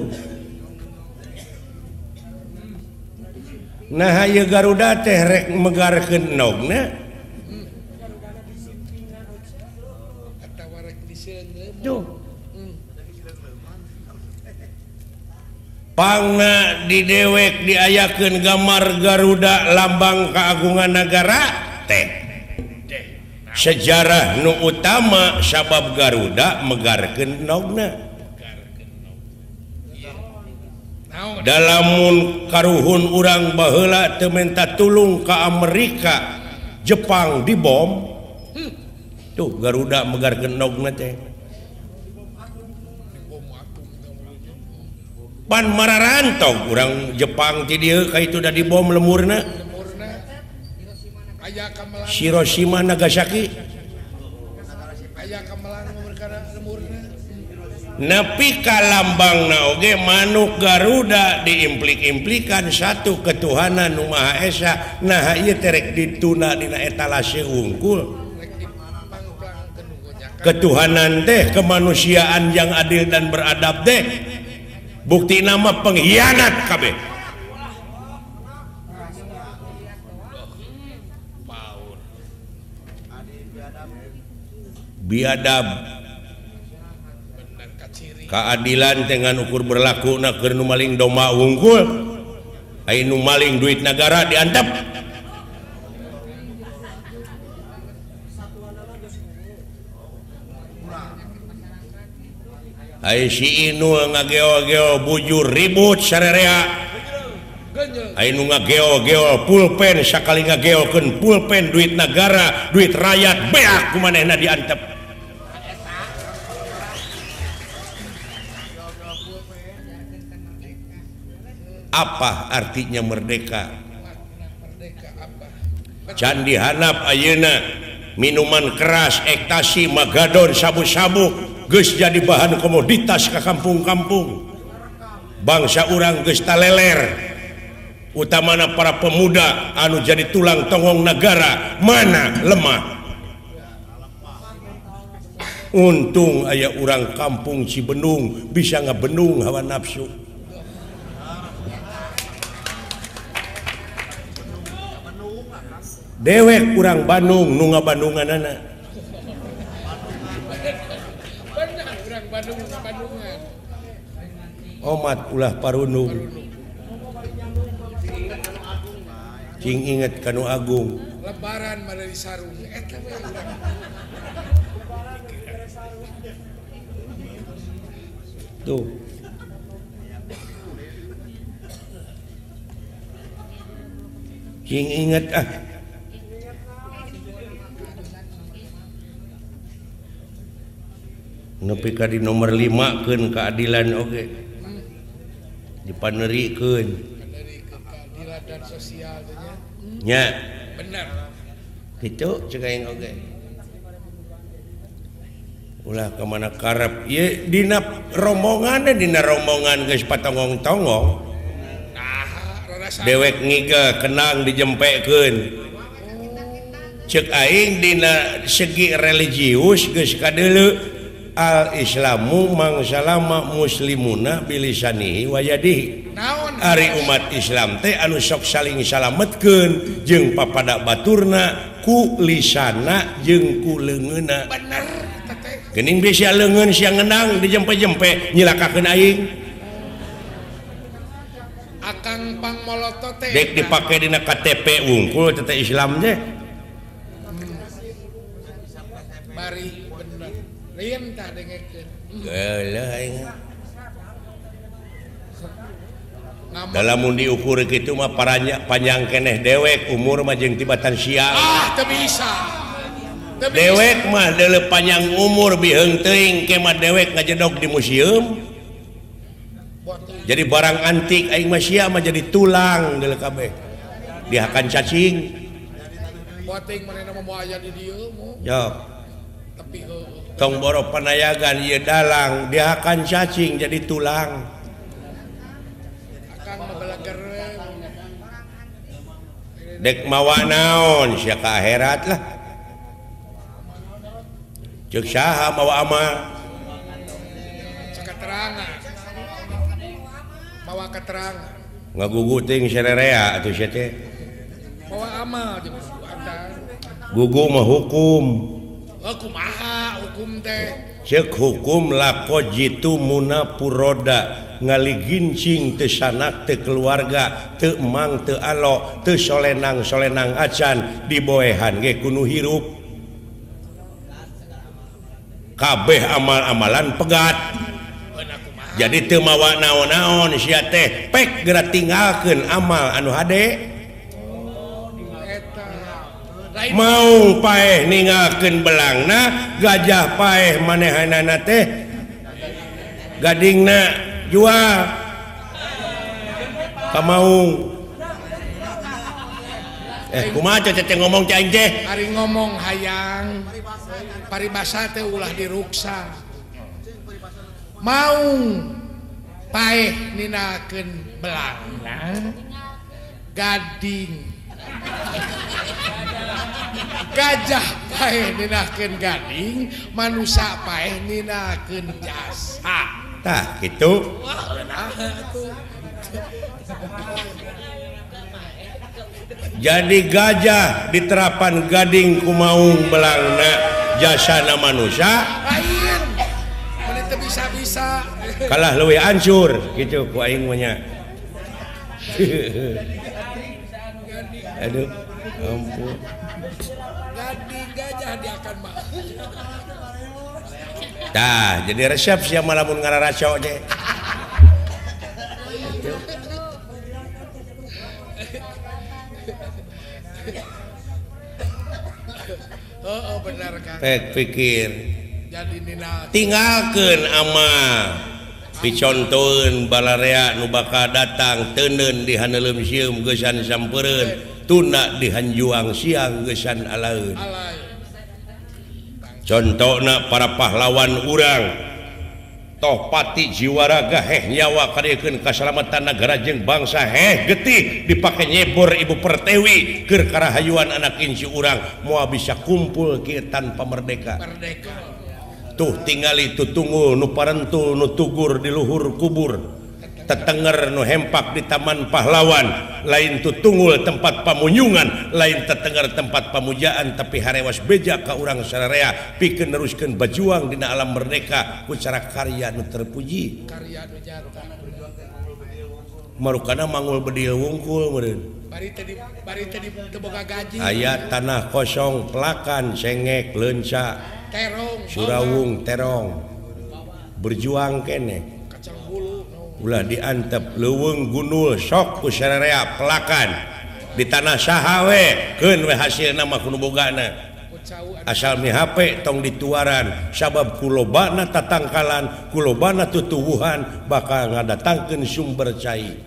Nah hayu Garuda teh rek megarkeun nogna. Tuh. Pangna didewek diayakeun gambar Garuda lambang keagungan negara teh sejarah nu utama sabab Garuda megarkeun nogna dalamun karuhun urang baheula teu menta tulung ka Amerika Jepang dibom tuh Garuda megarkeun nogna teh pan mararantong urang Jepang ti dieu ka itu da dibom lemurna Hiroshima Nagasaki aya kamelang perkara lemurna nepi ka lambangna oge manuk Garuda diimplik-implikan satu ketuhanan nu Maha Esa nah ieu terek dituna dina etalase unggul ketuhanan teh kemanusiaan yang adil dan beradab teh bukti nama pengkhianat kabeh biadab keadilan dengan ukur berlaku na keur nu maling domba unggul ai nu maling duit negara diantep Ai si Inul ngageo-geo bujur ribut sarerea. Ai nu ngageo-geo pulpen sakali ngageokeun pulpen duit negara, duit rakyat beak kumanehna diantep. Apa artinya merdeka? Candi Hanap ayeuna minuman keras, ekstasi, magadon, sabu-sabu geus jadi bahan komoditas ke kampung-kampung. Bangsa urang geus taleler, utamana para pemuda anu jadi tulang tonggong negara mana lemah. Untung aya urang kampung Cibenung bisa ngabenung hawa nafsu. Dewek urang Bandung nu ngabandunganana. Benar urang Bandung ngabandungan. Omat ulah parunung. Cing inget kanu agung. Lebaran mah dari sarung. Eta we urang. Tuh. Cing inget nepi ka di nomor 5 keun keadilan oge. Dipanerikeun. Panerikeun keadilan dan sosial nya. Benar. Kitu ceuk aing oge. Ulah ka mana karep ieu dina rombongan geus patongong-tongong. Dewek ngiga kenang dijempekeun. Ceuk aing dina segi religius geus kadeuleu al-islamu mangsalama muslimuna bilisanihi wa yadihi. Ari umat Islam teh anu sok saling salametkeun jeung papada baturna ku lisana jeung ku leungeunna. Bener teh. Geuning bisa leungeun sia ngenang dijempe-jempe nyilakakeun aing. Akang pangmoloto teh Dek dipake dina KTP wungkul teh Islam teh. Bari bener. Lain tah dengekeun. Geuleuh aing. Dalam mun diukur kitu mah panjang keneh dewek umur mah jeung tibatan siang. Teu bisa. Dewek mah deuleu panjang umur biheung teuing ke mah dewek ngajedog di museum. Jadi barang antik aing mah sia mah jadi tulang deuleu kabeh. Dihakan cacing. Boting manehna mah moal aya di dieu mo. Jok. Tapi Tong boro panayagan ieu dalang dihakan cacing jadi tulang. Akang mah belager we. Dek mawa naon sia ka akhirat lah. Ceuk saha mawa amal. Keterangan. Mawa keterangan. Ngagugu teuing sarerea atuh sia teh. Mawa amal jeung Anda. Gugu mah hukum. Kumaha hukum teh? Ceuk hukum lako jitu munapuroda ngaligincing teu sanak teu keluarga teu emang teu alo teu solenang acan diboehan ge kudu hirup. Kabeh amal-amalan pegat. Jadi teu mawa naon-naon sia teh pek geura tinggalkeun amal anu hade. Mau paeh ninggalkeun belangna gajah paeh manehanana teh gadingna jual ka maung. Kumaha teh ngomong cai teh? Ari ngomong hayang paribasa teh ulah diruksa. Maung paeh ninakeun belangna gading. Gajah paeh ninakeun gading, manusia paeh ninakeun jasa. Tah kitu. Jadi gajah diterapan gading kumaung belangna jasana manusia. Lain. Mun teu bisa-bisa. Kalah leuwih hancur kitu ku aing mah nya. Aduh, ampun. jadi gajah dia akan mah. Tah, jadi resep sia malamun ngararaco ge. Oh benar kan. Pek pikir. Jadi nina Tinggalkeun ama. Picontoeun balarea nu bakal datang teuneun di haneuleuum sieum geusan sampeureun, tunda di hanjuang siang geusan alaeun. alay. Contona para pahlawan urang toh pati jiwa raga heh nyawa kadiekeun kasalamatan nagara jeung bangsa heh getih dipake nyebor Ibu Pertiwi keur karahayuan anak inci urang moal bisa kumpul kieu tanpa merdeka. Merdeka. Tuh tingali tutungul nu parentul nu tugur di luhur kubur, tetenger nu hempak di taman pahlawan, lain tutungul tempat pamunyungan, lain tetenger tempat pamujaan, tapi harewas beja ka urang sararea pikeun neruskeun bajuang dina alam merdeka ku cara karya nu terpuji. Karya nu jarka. Marukana mangul bedil wungkul meureun. Bari tadi teu boga gaji. Aya tanah kosong pelakan cengek leunca Terong. Surawung terong berjuang kene Kacang hulu. ulah diantep leuweung gunul sok ku sararea pelakan di tanah sahawe keun we hasilna mah kudu bogana asal mi HP tong dituaran sabab kulobana tatangkalan kulobana tutuwuhan bakal ngadatangkeun sumber cai.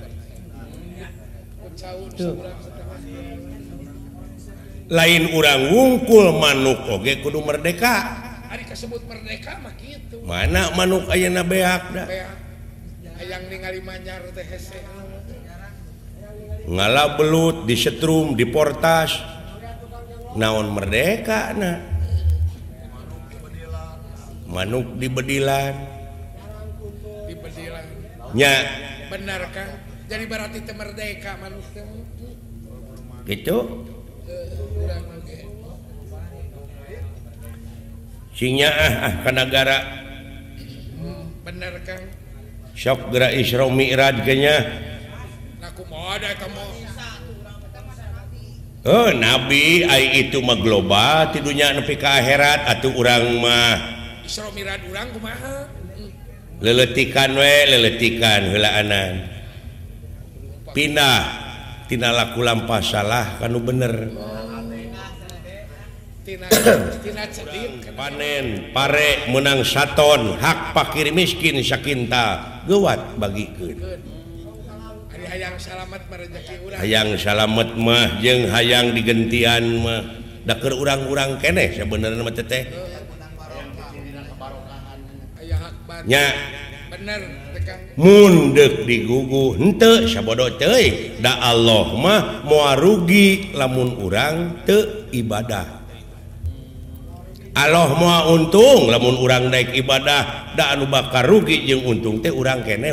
Lain urang wungkul manuk oge kudu merdeka. Ari kasebut merdeka mah kitu. Mana manuk ayeuna beak da. Hayang ningali manyar teh hese. Ngalah belut disetrum diportas. Naon merdeka na. Manuk dibedilan. Dibedilan. Nya. Benar kan? Jadi berarti teh merdeka manuk teh. Gitu. Singnya ka negara bener Kang sok geura Isra Mi'raj nya aku mau ada kamu nabi ai itu mah global ti dunya nepi ka akhirat atuh urang mah Isra Mi'raj urang kumaha leletikan heulaanan pindah tina laku lampah salah kanu bener tina cedit panen pare menang saton hak fakir miskin sakinta geuwat bagikeun ari hayang salamet rezeki urang hayang salamet mah jeung hayang digentian mah da keur urang-urang keneh sabenerna mah teh aya hak batin nya bener Kang mun deuk diguguh henteu sabodo teuing da Allah mah moal rugi lamun urang teu ibadah. Allah moal untung lamun urang daek ibadah da anu bakal rugi jeung untung teh urang kene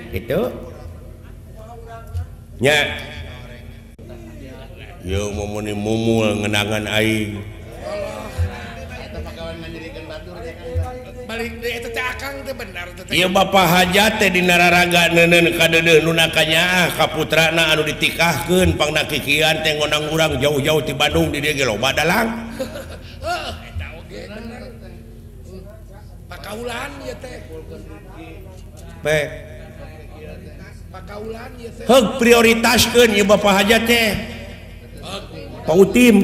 gitu nya yo momoni mumul ngenangan aing balik deui eta teh akang teh bener teh ieu bapa hajat teh dina raraga neuneun ka deudeuh nu nakanya ka putrana anu ditikahkeun pangna kikian teh ngonang urang jauh-jauh ti Bandung di dieu ge loba dalang eta oge bener pakaulan ieu teh pe pakaulan ieu teh heug prioritaskeun ieu bapa hajat teh pautim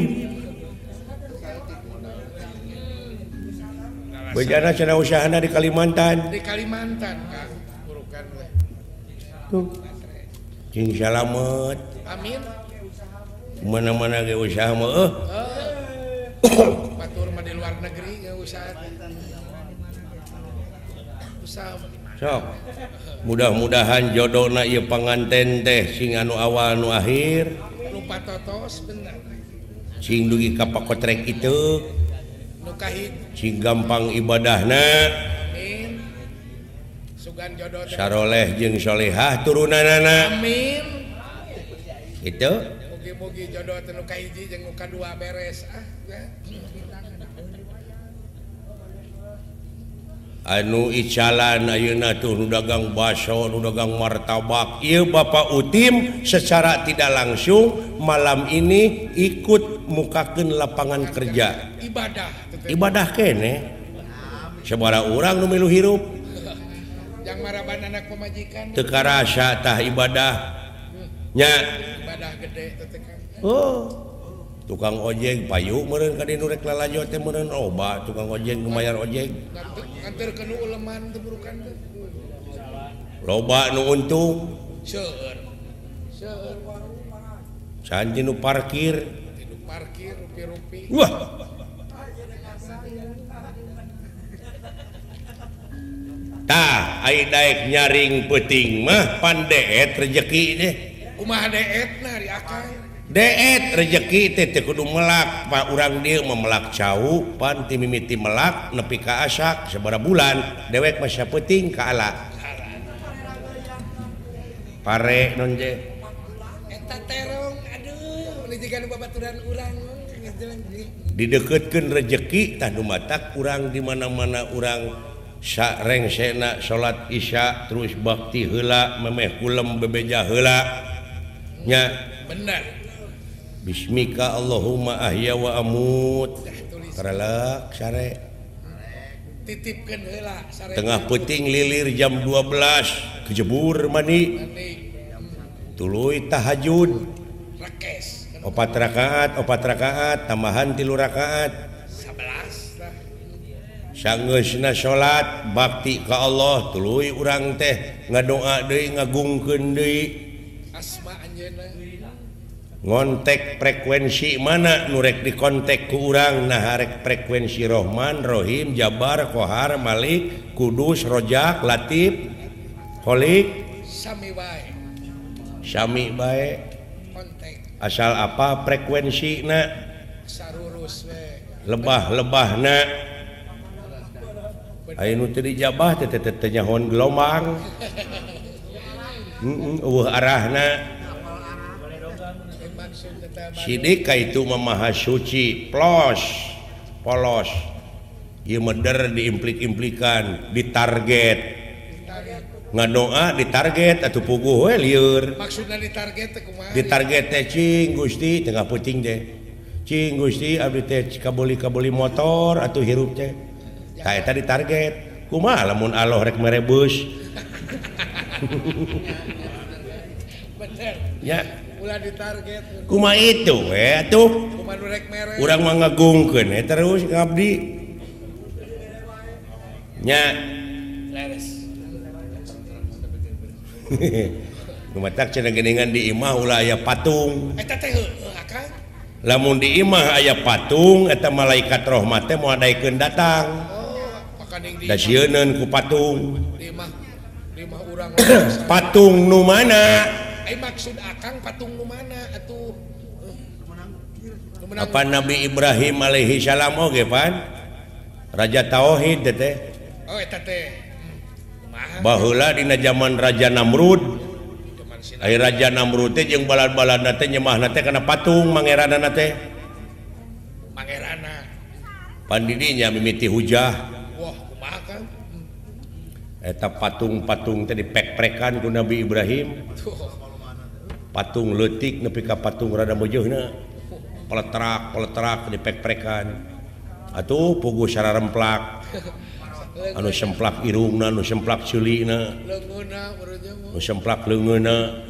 bejana cenah usahana di Kalimantan Kang urukan we tuh cing salamet amin mana-mana ge usaha mah batur mah di luar negeri ge usaha sok mudah-mudahan jodohna ieu panganten teh sing anu awal anu akhir lupa totos bener sing dugi ka pakotrek itu nu kahit sing gampang ibadahna amin sugan jodoh teh saroleh jeung solehah turunanana amin itu mugi-mugi jodoh teh nu kahiji jeung nu kadua beres anu icalan ayeuna tuh nu dagang baso nu dagang martabak ieu Bapak Utim secara tidak langsung malam ini ikut mukakeun lapangan kerja ibadah kene sabaraha urang nu milu hirup yang maraban anak pemajikan teu karasa tah ibadah nya ibadah gede teh kan tukang ojek payu meureun ka dieu rek lalajo teh meureun loba tukang ojek nu mayar ojek kantor kanu uleman teu burukan teh loba nu untung seueur can nu parkir rupi-rupi wah tah ai daek nyaring peuting mah pandeet rezeki deh kumaha deetna di akal deet rezeki teh teu kudu melak pa urang dieu memelak cau pan ti mimiti melak nepi ka asak sabaraha bulan dewek mah sapeuting ka ala pare non je eta terong aduh lijigan babaturan urang dideukeutkeun rezeki tah dumatak urang di mana-mana urang sarengsena salat isya terus bakti heula memeh kulem bebeja heula nya bener bismika Allahumma ahya wa amut karelak sare titipkeun heula sare tengah peuting lilir jam 12 kejebur mandi tuluy tahajud rekes 4 rakaat tambahan 3 rakaat 11 lah sangeusna salat bakti ka Allah tuluy urang teh ngadoa deui ngagungkeun deui asma anjeunna ngontek frekuensi mana nu rek dikontek ku urang nah rek frekuensi Rahman Rahim Jabar Qahar Malik Kudus Rojak Latif Kholik sami bae kontek asal apa frekuensina sarurus we lebah-lebahna aya nu teu dijabah teh nyahoan gelombang arahna sidik ka itu maha suci polos ieu meder diimplik-implikan ditarget ngadoa ditarget atuh puguh we lieur maksudna ditarget teh kumaha ditarget teh cing Gusti tengah peuting teh cing Gusti abdi teh kabeli motor atuh hirup teh ka eta ditarget kumaha lamun Allah rek merebus bener ya ulah ditarget kumaha itu we atuh kumaha nu rek mere urang mah ngagungkeun terus ngabdi nya leres Kumatak cenah geuningan di imah ulah aya patung. Eta teh heueuh akang. Lamun di imah aya patung eta malaikat rahmat teh moal daekeun datang. Oh, makaning di. Da sieun ku patung. Di imah urang. Patung nu mana? Maksud akang patung nu mana atuh? Apa Nabi Ibrahim alaihi salam oge pan? Raja tauhid teh. Oh eta teh. Baheula dina zaman Raja Namrud aya Raja Namrud teh jeung balad-baladna teh nyemahna teh kana patung mangeranana teh mangerana pan di dinya mimiti hujah wah kumaha kan eta patung-patung teh dipek-prekan ku Nabi Ibrahim patung leutik nepi ka patung rada meujeuna peletrak dipek-prekan atuh puguh sararemplak anu semplak irungna anu semplak ceulina anu semplak leungeuna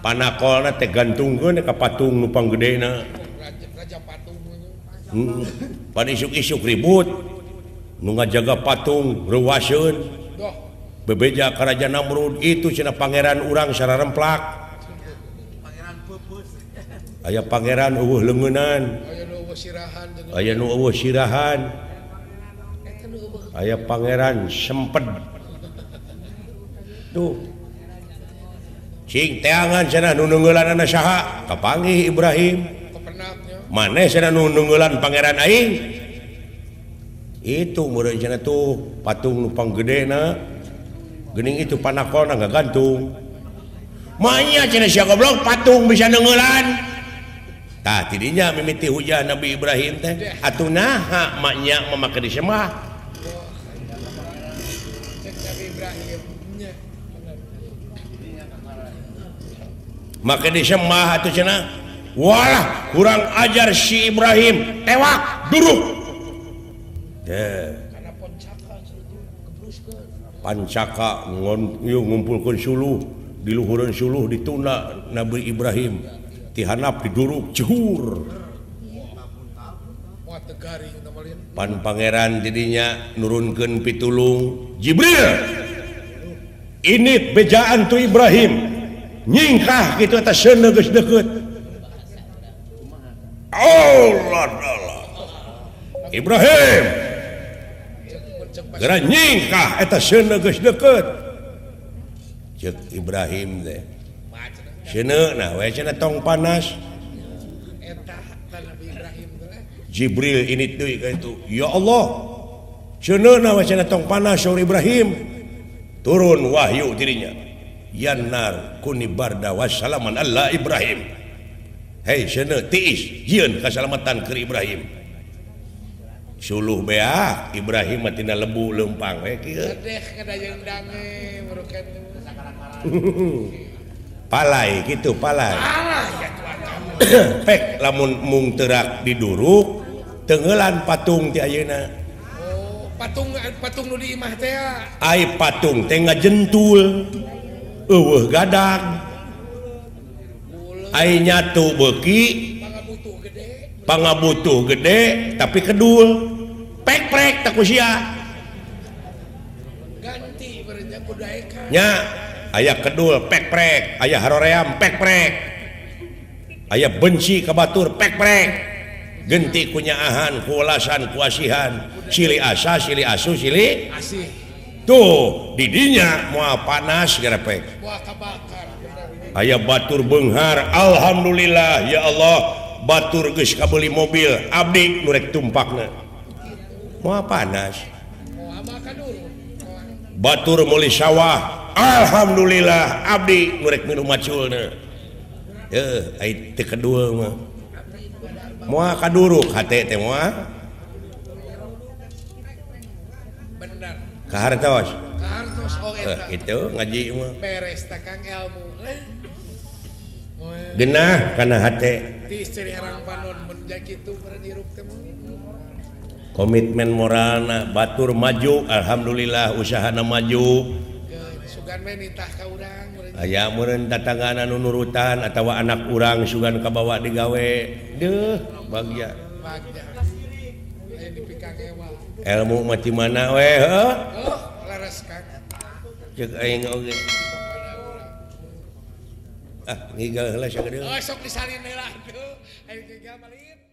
panakolna teh gantungkeun ka patung nu panggedena raja patung pan isuk-isuk ribut nu ngajaga patung reuwaseun bebeja ka Raja Namrud itu cenah pangeran urang sararemplak aya pangeran eueuh leungeunan aya nu eueuh sirahan aya pangeran semped tuh cing teangan cenah nu neungeulanna saha kapanggih Ibrahim maneh cenah nu neungeulan pangeran aing itu meureun cenah tuh patung nu panggedena geuning itu panakolna ngagantung manya cenah sia goblok patung bisa neungeulan tah tidinya mimiti hujah Nabi Ibrahim teh atuh naha maknya mamake disembah Ibrahimnya maka disembah atuh cenah walah kurang ajar si Ibrahim tewak duruk karena pancaka ngumpulkeun suluh di luhureun suluh dituna Nabi Ibrahim tihanap diduruk jehur pan pangeran jadinya nurunkeun pitulung Jibril ini bejaan tu Ibrahim nyingkah gitu atas seuneu geus deukeut Allah Ibrahim geura nyingkah eta seuneu geus deukeut ceuk Ibrahim teh seuneu nah we cenah tong panas eta Nabi Ibrahim teh Jibril ini teuy ka itu ya Allah seuneu we cenah tong panas saur Ibrahim turun wahyu dirinya yanar kuni barda wassalaman alla Ibrahim hei seuneu tiis jieun kasalamatan ke Ibrahim suluh beak Ibrahim mah tina lebu leumpang we kieu sedeh kadayeung dange murukeun palai kitu palai ya pek lamun mung teurak diduruk teungeulan patung ti ayeuna patung nu di imah teh ai patung teh ngajentul eueuh gadag ai nyatu beuki pangabutuh gede tapi kedul pek-prek tak sia ganti berenjak budaya nya aya kedul pek-prek aya haroream pek-prek aya benci ka batur pek-prek genti kunyaahan kuulasan kuasihan silih asa silih asu silih asih tuh didinya moal panas gara pek moal kabakar aya batur beunghar alhamdulillah ya Allah batur geus kabeli mobil abdi nu rek tumpakna moal panas moal makan dulu batur meuli sawah alhamdulillah abdi nu rek minum maculna ai teu kedua mah moal kaduruk hate teh moal bener kahartos oh eta itu ngaji mah beres takang ilmu genah kana hate di istri harang panon menjak itu berdiruk teh komitmen moralna batur maju alhamdulillah usahana maju sugan mah nitah ka urang aya meureun tatanggana nu nurutan atawa anak urang sugan kabawa digawe deuh bagja aya dipikang ewa ilmu mah ti mana we heuh laras kang ceuk aing oge ngigel heula sagede sok disalin heula tuh aya geus malin